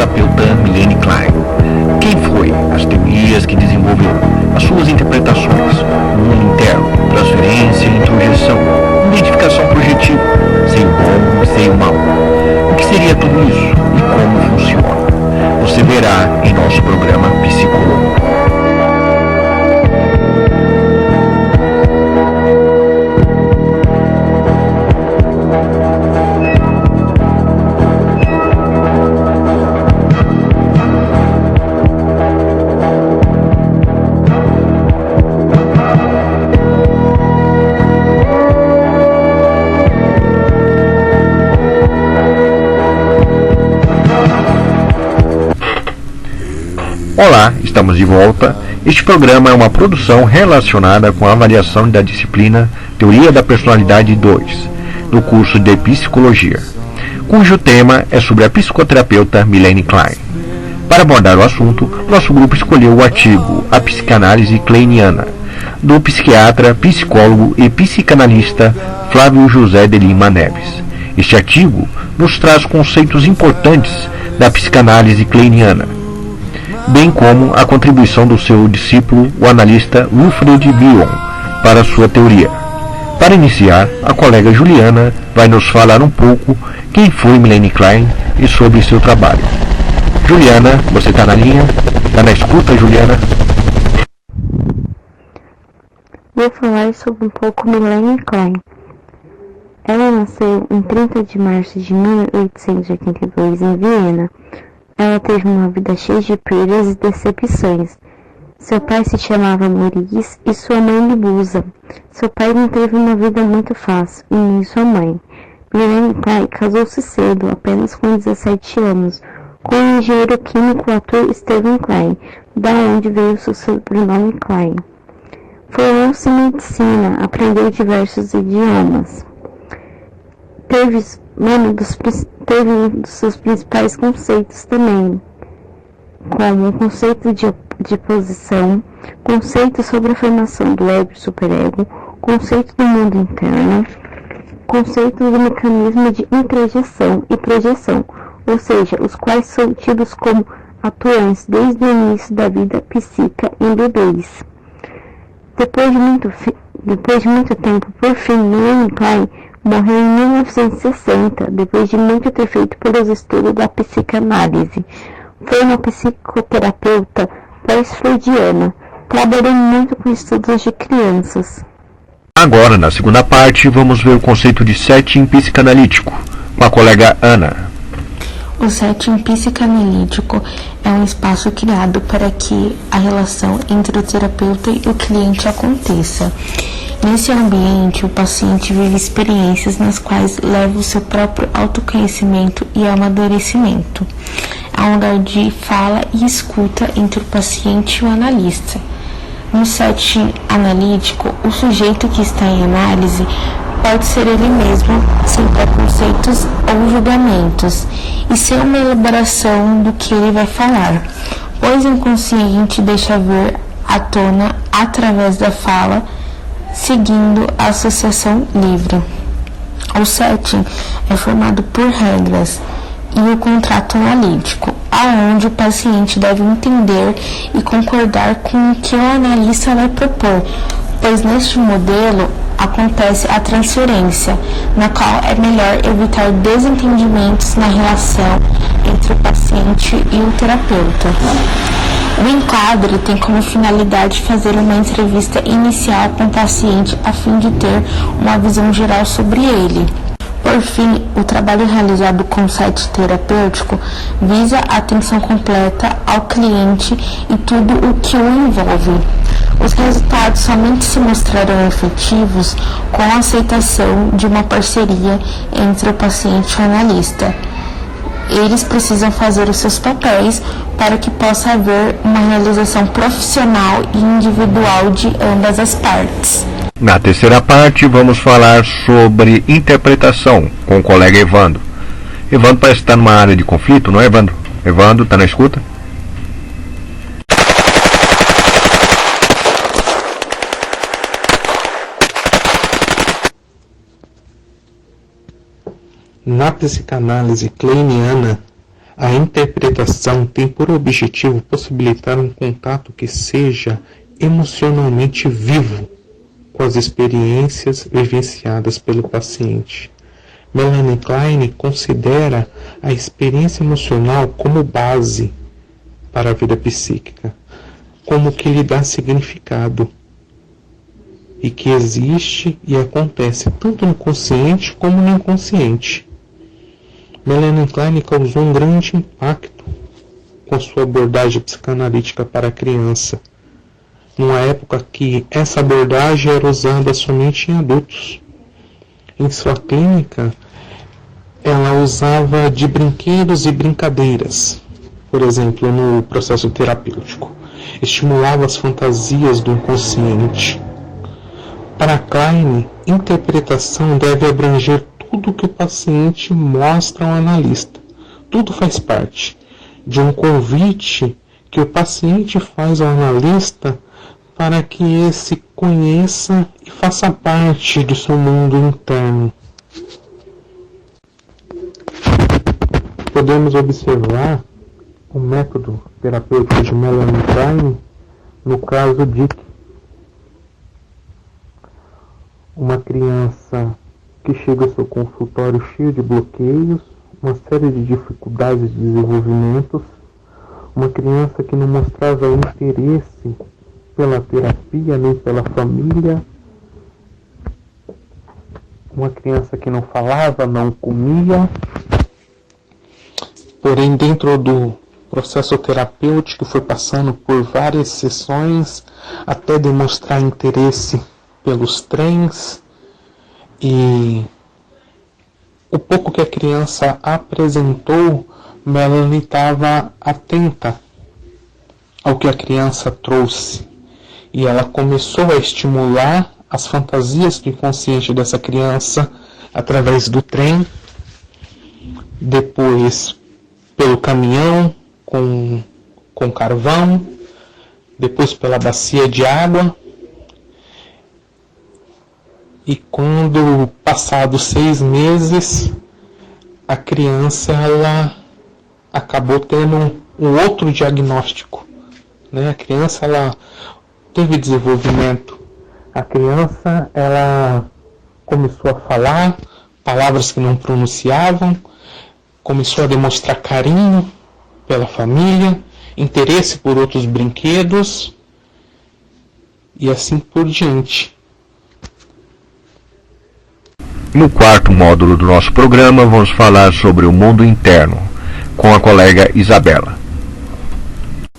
psicoterapeuta Milene Klein. Quem foi? As teorias que desenvolveu, as suas interpretações, o mundo interno, transferência e introjeção, identificação projetiva, sem o bom e sem o mal. O que seria tudo isso e como funciona? Você verá em nosso programa Psicólogo. Olá, estamos de volta. Este programa é uma produção relacionada com a avaliação da disciplina Teoria da Personalidade 2, do curso de Psicologia, cujo tema é sobre a psicoterapeuta Milene Klein. Para abordar o assunto, nosso grupo escolheu o artigo A Psicanálise Kleiniana, do psiquiatra, psicólogo e psicanalista Flávio José de Lima Neves. Este artigo nos traz conceitos importantes da psicanálise kleiniana, bem como a contribuição do seu discípulo, o analista Wilfred Bion, para sua teoria. Para iniciar, a colega Juliana vai nos falar um pouco quem foi Milene Klein e sobre seu trabalho. Juliana, você está na linha? Está na escuta, Juliana? Vou falar sobre um pouco Milene Klein. Ela nasceu em 30 de março de 1882 em Viena. Ela teve uma vida cheia de perdas e decepções. Seu pai se chamava Maurice e sua mãe Libusa. Seu pai não teve uma vida muito fácil, e nem sua mãe. Milene Klein casou-se cedo, apenas com 17 anos, com o engenheiro químico ator Stephen Klein, da onde veio seu sobrenome Klein. Formou-se em medicina, aprendeu diversos idiomas. Teve um dos seus principais conceitos também, como o conceito de posição, conceito sobre a formação do ego e superego, conceito do mundo interno, conceito do mecanismo de introjeção e projeção, ou seja, os quais são tidos como atuantes desde o início da vida psíquica em bebês. Depois de muito tempo, por fim, Milene Klein morreu em 1960, depois de muito ter feito pelos estudos da psicanálise. Foi uma psicoterapeuta pós-freudiana, trabalhou muito com estudos de crianças. Agora, na segunda parte, vamos ver o conceito de setting psicanalítico, com a colega Ana. O setting psicanalítico é um espaço criado para que a relação entre o terapeuta e o cliente aconteça. Nesse ambiente, o paciente vive experiências nas quais leva o seu próprio autoconhecimento e amadurecimento. É um lugar de fala e escuta entre o paciente e o analista. No setting analítico, o sujeito que está em análise pode ser ele mesmo, sem preconceitos ou julgamentos, e sem uma elaboração do que ele vai falar, pois o inconsciente deixa vir à tona através da fala, seguindo a associação livre. O setting é formado por regras e o contrato analítico, aonde o paciente deve entender e concordar com o que o analista vai propor, pois neste modelo acontece a transferência, na qual é melhor evitar desentendimentos na relação entre o paciente e o terapeuta. O enquadre tem como finalidade fazer uma entrevista inicial com o paciente a fim de ter uma visão geral sobre ele. Por fim, o trabalho realizado com o site terapêutico visa a atenção completa ao cliente e tudo o que o envolve. Os resultados somente se mostrarão efetivos com a aceitação de uma parceria entre o paciente e o analista. Eles precisam fazer os seus papéis para que possa haver uma realização profissional e individual de ambas as partes. Na terceira parte, vamos falar sobre interpretação com o colega Evandro. Evandro parece estar numa área de conflito, não é, Evandro? Evandro, está na escuta? Na psicanálise kleiniana, A interpretação tem por objetivo possibilitar um contato que seja emocionalmente vivo com as experiências vivenciadas pelo paciente. Melanie Klein considera a experiência emocional como base para a vida psíquica, como que lhe dá significado e que existe e acontece tanto no consciente como no inconsciente. Melanie Klein causou um grande impacto com sua abordagem psicanalítica para a criança, numa época que essa abordagem era usada somente em adultos. Em sua clínica, ela usava de brinquedos e brincadeiras, por exemplo, no processo terapêutico. Estimulava as fantasias do inconsciente. Para Klein, interpretação deve abranger tudo que o paciente mostra ao analista. Tudo faz parte de um convite que o paciente faz ao analista para que esse conheça e faça parte do seu mundo interno. Podemos observar o método terapêutico de Melanie Klein no caso de uma criança que chega ao seu consultório cheio de bloqueios, uma série de dificuldades de desenvolvimento, uma criança que não mostrava interesse pela terapia nem pela família, uma criança que não falava, não comia. Porém, dentro do processo terapêutico, foi passando por várias sessões até demonstrar interesse pelos trens, e o pouco que a criança apresentou, Melanie estava atenta ao que a criança trouxe, e ela começou a estimular as fantasias do inconsciente dessa criança através do trem, depois pelo caminhão com carvão, depois pela bacia de água. E quando passados 6 meses, a criança ela acabou tendo um outro diagnóstico, né? A criança ela teve desenvolvimento. A criança ela começou a falar palavras que não pronunciavam, começou a demonstrar carinho pela família, interesse por outros brinquedos e assim por diante. No quarto módulo do nosso programa, vamos falar sobre o mundo interno, com a colega Isabela.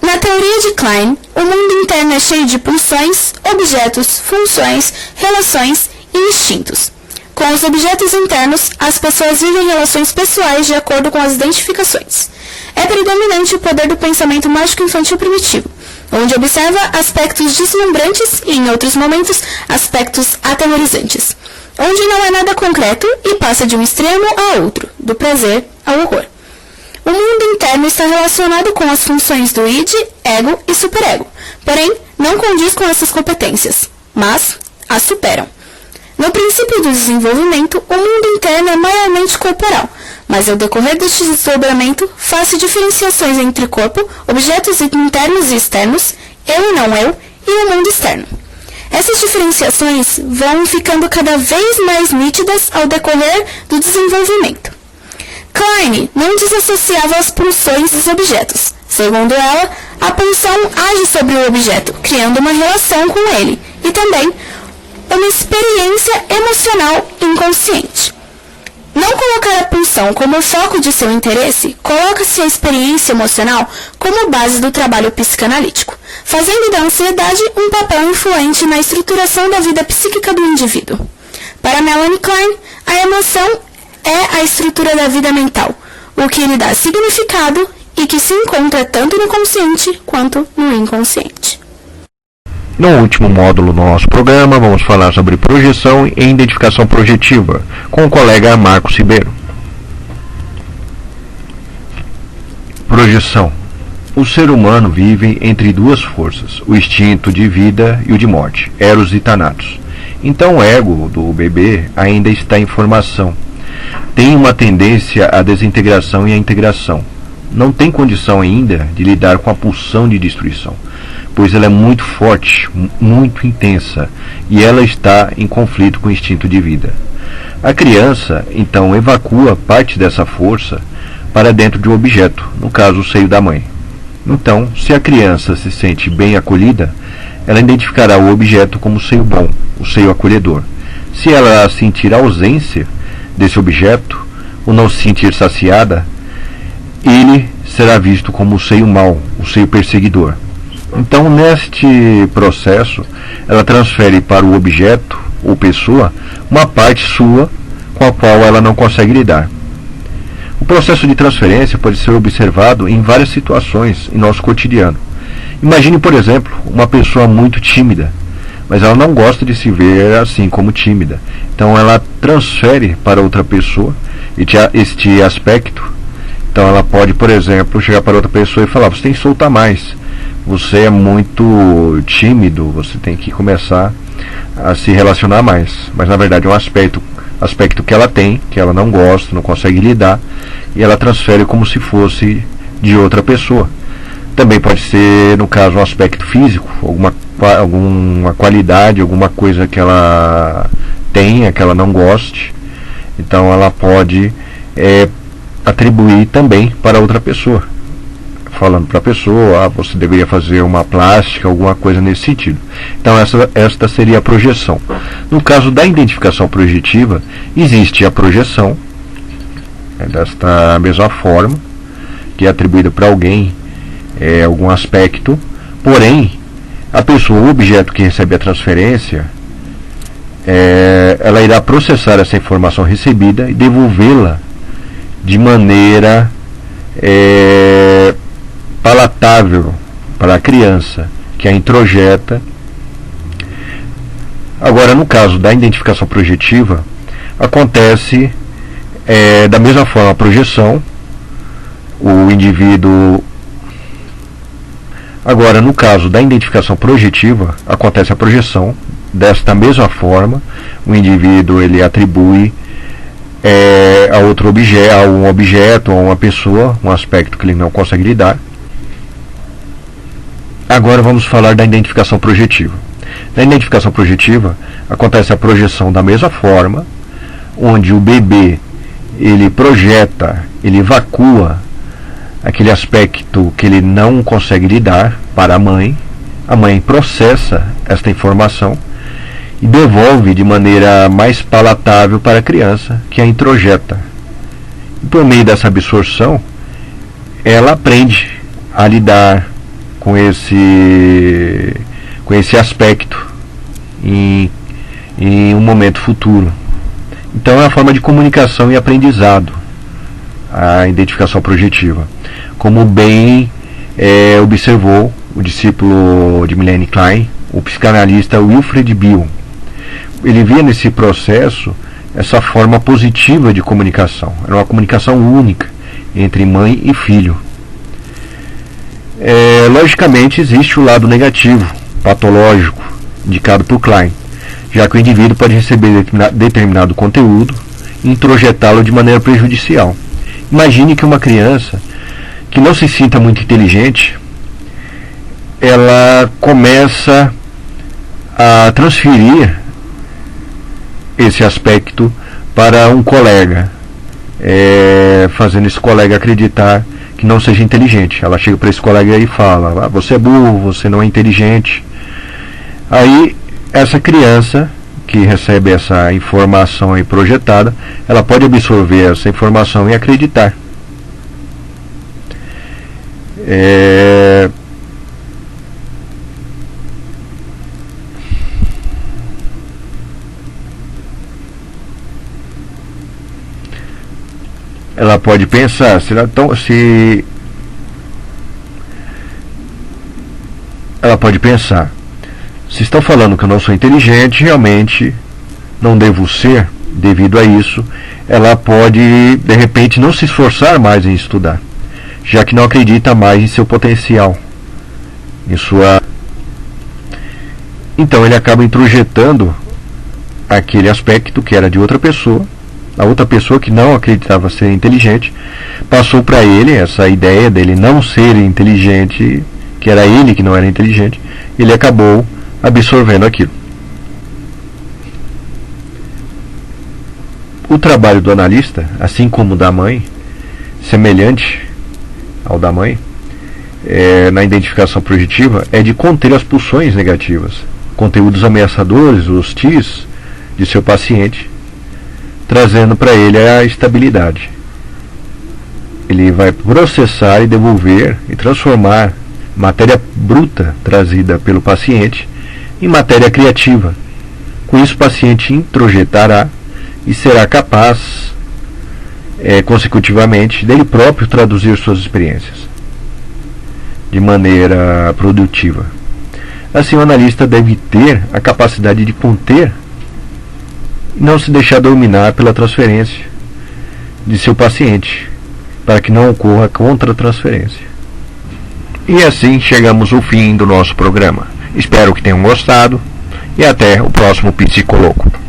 Na teoria de Klein, o mundo interno é cheio de pulsões, objetos, funções, relações e instintos. Com os objetos internos, as pessoas vivem relações pessoais de acordo com as identificações. É predominante o poder do pensamento mágico infantil primitivo, onde observa aspectos deslumbrantes e, em outros momentos, aspectos aterrorizantes, onde não é nada concreto e passa de um extremo a outro, do prazer ao horror. O mundo interno está relacionado com as funções do id, ego e superego, porém não condiz com essas competências, mas as superam. No princípio do desenvolvimento, o mundo interno é maiormente corporal, mas ao decorrer deste desdobramento, faz-se diferenciações entre corpo, objetos internos e externos, eu e não eu, e o mundo externo. Essas diferenciações vão ficando cada vez mais nítidas ao decorrer do desenvolvimento. Klein não desassociava as pulsões dos objetos. Segundo ela, a pulsão age sobre o objeto, criando uma relação com ele, e também uma experiência emocional inconsciente. Não colocar a pulsão como foco de seu interesse, coloca-se a experiência emocional como base do trabalho psicanalítico, fazendo da ansiedade um papel influente na estruturação da vida psíquica do indivíduo. Para Melanie Klein, a emoção é a estrutura da vida mental, o que lhe dá significado e que se encontra tanto no consciente quanto no inconsciente. No último módulo do nosso programa, vamos falar sobre projeção e identificação projetiva, com o colega Marcos Ribeiro. Projeção. O ser humano vive entre duas forças, o instinto de vida e o de morte, Eros e Thanatos. Então o ego do bebê ainda está em formação. Tem uma tendência à desintegração e à integração. não tem condição ainda de lidar com a pulsão de destruição, pois ela é muito forte, muito intensa, e ela está em conflito com o instinto de vida. A criança, então, evacua parte dessa força para dentro de um objeto, no caso o seio da mãe. Então, se a criança se sente bem acolhida, ela identificará o objeto como seio bom, o seio acolhedor. Se ela sentir a ausência desse objeto, ou não se sentir saciada, ele será visto como o seio mau, o seio perseguidor. Então, neste processo, ela transfere para o objeto ou pessoa uma parte sua com a qual ela não consegue lidar. O processo de transferência pode ser observado em várias situações em nosso cotidiano. Imagine, por exemplo, uma pessoa muito tímida, mas ela não gosta de se ver assim como tímida. Então ela transfere para outra pessoa este aspecto. Então ela pode, por exemplo, chegar para outra pessoa e falar: você tem que soltar mais, você é muito tímido, você tem que começar a se relacionar mais. Mas na verdade é um aspecto que ela tem, que ela não gosta, não consegue lidar, e ela transfere como se fosse de outra pessoa. Também pode ser, no caso, um aspecto físico, alguma qualidade, alguma coisa que ela tenha, que ela não goste. Então ela pode atribuir também para outra pessoa, falando para a pessoa: você deveria fazer uma plástica, alguma coisa nesse sentido. Então esta seria a projeção. No caso da identificação projetiva, existe a projeção, desta mesma forma, que é atribuída para alguém algum aspecto, porém a pessoa, o objeto que recebe a transferência, ela irá processar essa informação recebida e devolvê-la de maneira palatável para a criança, que a introjeta. Agora, no caso da identificação projetiva, acontece da mesma forma a projeção. O indivíduo. Agora, no caso da identificação projetiva, acontece a projeção. Desta mesma forma, o indivíduo ele atribui a outro objeto, a um objeto, a uma pessoa, um aspecto que ele não consegue lidar. Agora vamos falar da identificação projetiva. Na identificação projetiva, acontece a projeção da mesma forma, onde o bebê ele projeta, ele evacua aquele aspecto que ele não consegue lidar para a mãe processa esta informação e devolve de maneira mais palatável para a criança, que a introjeta. E por meio dessa absorção, ela aprende a lidar com esse aspecto em um momento futuro. Então é uma forma de comunicação e aprendizado, a identificação projetiva, como bem observou o discípulo de Melanie Klein, o psicanalista Wilfred Bion. Ele via nesse processo essa forma positiva de comunicação. Era uma comunicação única entre mãe e filho. Logicamente existe o lado negativo, patológico, indicado por Klein, já que o indivíduo pode receber determinado conteúdo e introjetá-lo de maneira prejudicial. Imagine que uma criança que não se sinta muito inteligente, ela começa a transferir esse aspecto para um colega, fazendo esse colega acreditar que não seja inteligente. Ela chega para esse colega e fala: você é burro, você não é inteligente. Aí essa criança que recebe essa informação aí projetada, ela pode absorver essa informação e acreditar. Ela pode pensar, ela pode pensar: se estão falando que eu não sou inteligente, realmente não devo ser. Devido a isso, ela pode, de repente, não se esforçar mais em estudar, já que não acredita mais em seu potencial, Então ele acaba introjetando aquele aspecto que era de outra pessoa A outra pessoa, que não acreditava ser inteligente, passou para ele essa ideia dele não ser inteligente, que era ele que não era inteligente. Ele acabou absorvendo aquilo. O trabalho do analista, assim como o da mãe, semelhante ao da mãe, na identificação projetiva, é de conter as pulsões negativas, conteúdos ameaçadores, hostis de seu paciente, trazendo para ele a estabilidade. Ele vai processar e devolver e transformar matéria bruta trazida pelo paciente em matéria criativa. Com isso, o paciente introjetará e será capaz, consecutivamente, dele próprio traduzir suas experiências de maneira produtiva. Assim, o analista deve ter a capacidade de conter e não se deixar dominar pela transferência de seu paciente, para que não ocorra contra-transferência. E assim chegamos ao fim do nosso programa. Espero que tenham gostado e até o próximo Psicoloco.